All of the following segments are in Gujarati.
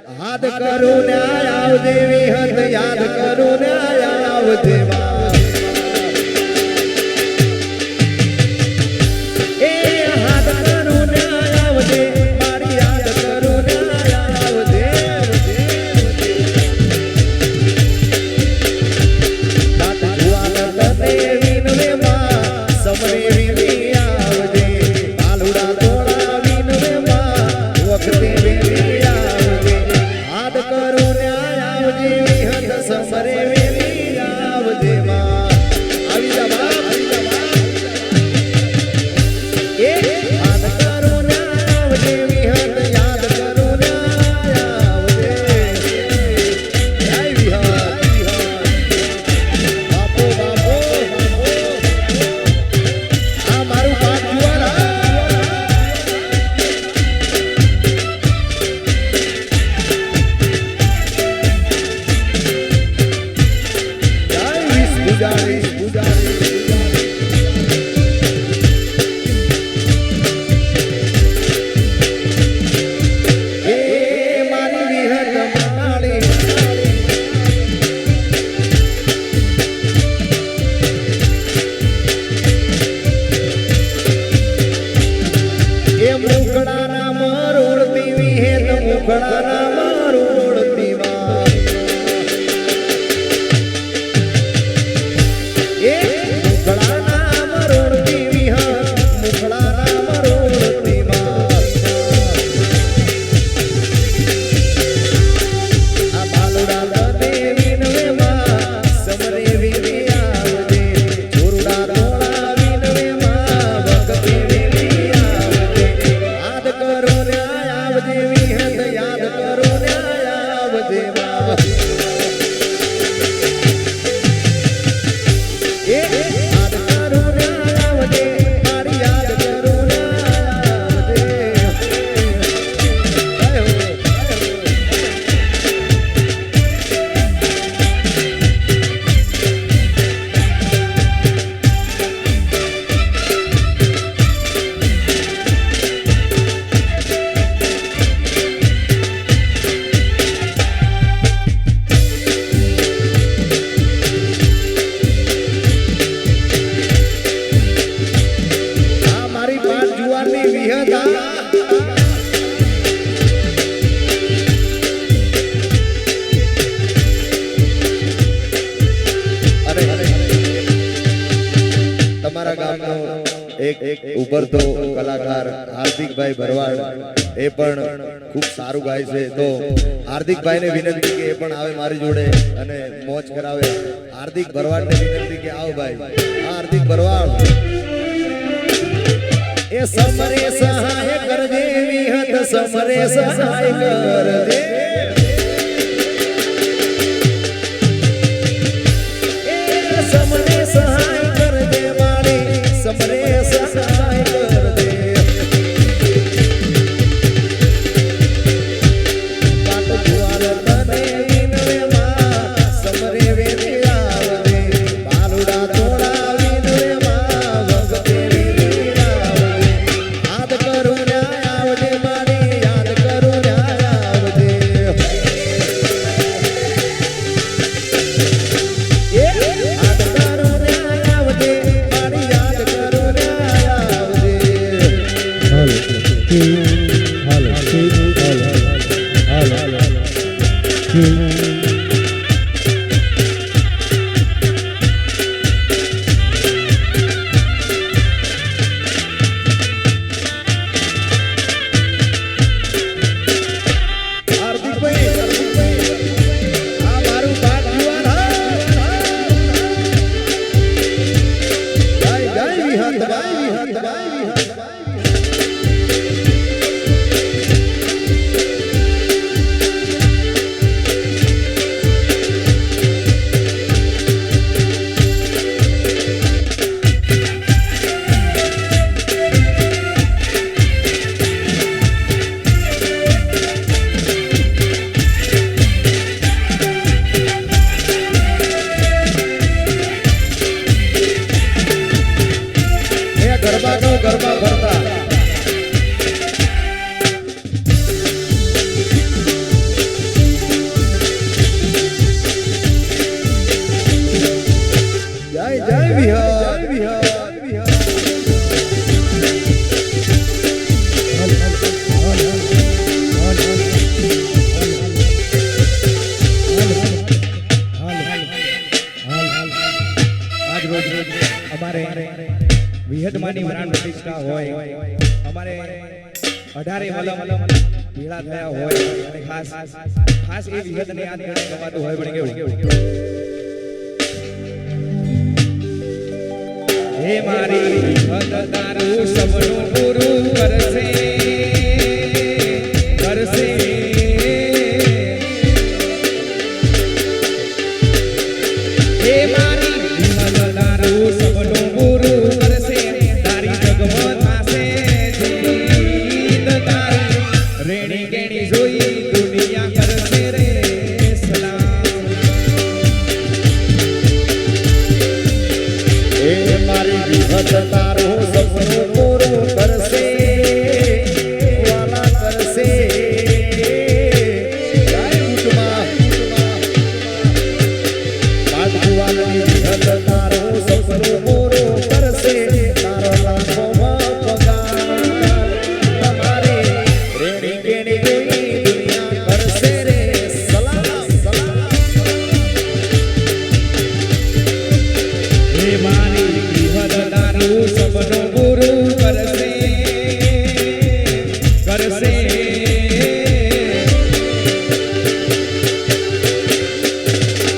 યાદ કરું ને આવજે વિહત યાદ કરું ને આવજે એ યાદ કરું ને આવજે મારી યાદ કરું ને આવજે દાત જુવાન તને વિનવે માં સમરે વિની આવજે આલુડા તોડા વિનવે માં વખતે વિની આવજે યાદ કરું ને આવજે વિહત સમરે વિની આવજે માં આવી જા બાપ એ યાદ કરું ને આવજે વિહત યાદ કરું ને આવજે જય વિહત બાપો બાપો આ મારું પાપ જુવારા પૂજારી એ મારી વિહત માળી એ મુખડાના મરોડતી વિહેત મુખડાના મરોડતી માં એ મુખડાના મરોડતી વિહત મુખડાના મરોડતી માં આ બાલુડા તને વિનવે માં સમરે વિની આવજે ચોરુડા તોડા વિનવે માં ભક્તિ વિની આવજે યાદ કરો ને આવજે વિહત યાદ કરો ને આવજે માં એ યાદ કરું ને આવજે મારી યાદ કરું ને આવજે આ મારી પાટ જુવારની વિહત અરે તમારા ગામનો એક ઉભરતો કલાકાર હાર્દિકભાઈ ભરવાડ એ પણ ખૂબ સારું ગાય છે તો હાર્દિકભાઈને વિનંતી કે એ પણ આવે મારી જોડે અને મોજ કરાવે હાર્દિક ભરવાડને વિનંતી કે આવો ભાઈ હાર્દિક ભરવાડ એ સમરે સહાય કરજે વિહત સમરે સહાય કરજે એ સમરે સહાય કરજે મારી સમરે સહાય કરજે પાટ જુવાન તને વિનવે માં સમરે વિની આવજે બાલુડા તોડા વિનવે માં ભક્તિ વિની આવજે યાદ કરું ને આવજે મારી યાદ કરું ને આવજે જય વિહર વિહર અમારે વિહતમાની પ્રાણ પ્રતિષ્ઠા હોય અમારે 18 વલમ ભેળા થયા હોય અને ખાસ એ વિહતને યાદ કરીને ગવાતું હોય પણ કેવું હે મારી વિહત તારું સપનું પૂરું કરશે કરશે હે મારી વિહત તારું સપનું પૂરું કરશે તારી જગમાં થાશે જીત તારી રેણી કેણી જોઈ દુનિયા કરશે રે સલામ એ મારી વિહત તારું સપનું પૂરું કરશે વાલા કરશે જય ઉઠમાં બાજુવાળાની વિહત તારું સપનું પૂરું કરશે તારો લાખોમાં પગાર તમારે રેણી કેણી જોઈ દુનિયા કરશે રે સલામ સલામ હે મારી વિહત તારું સપનું પૂરું કરશે કરશે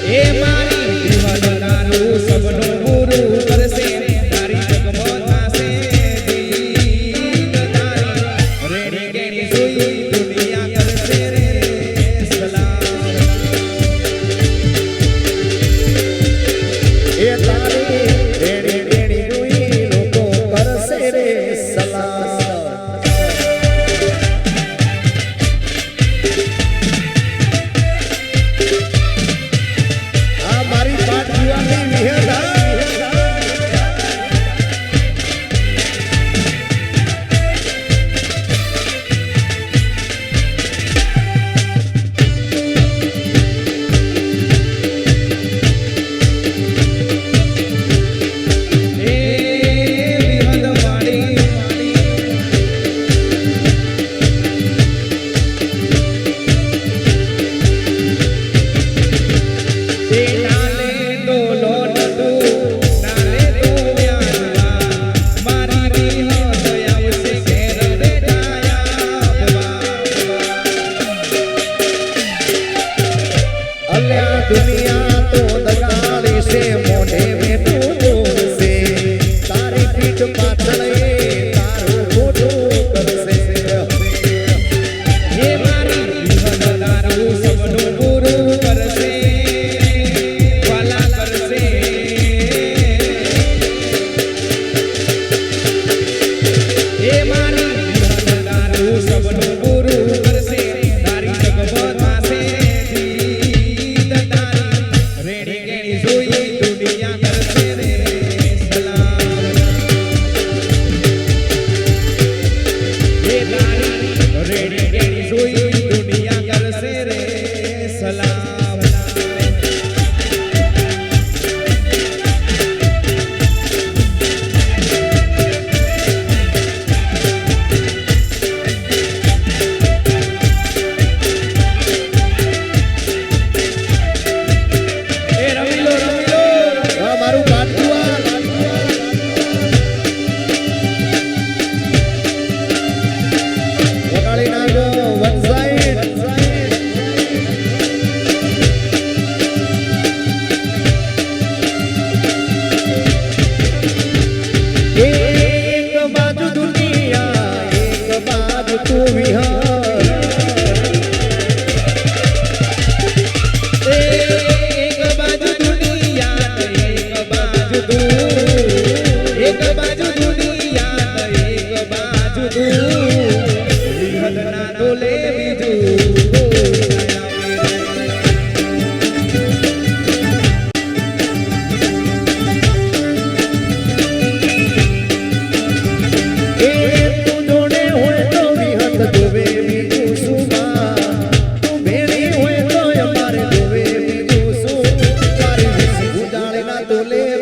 હે મારી વિહત તારું સપનું પૂરું કરશે તારી જગમાં થાશે જીત તારી રેણી કેણી જોઈ દુનિયા કરશે રે સલામ એ તારી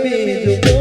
બીજું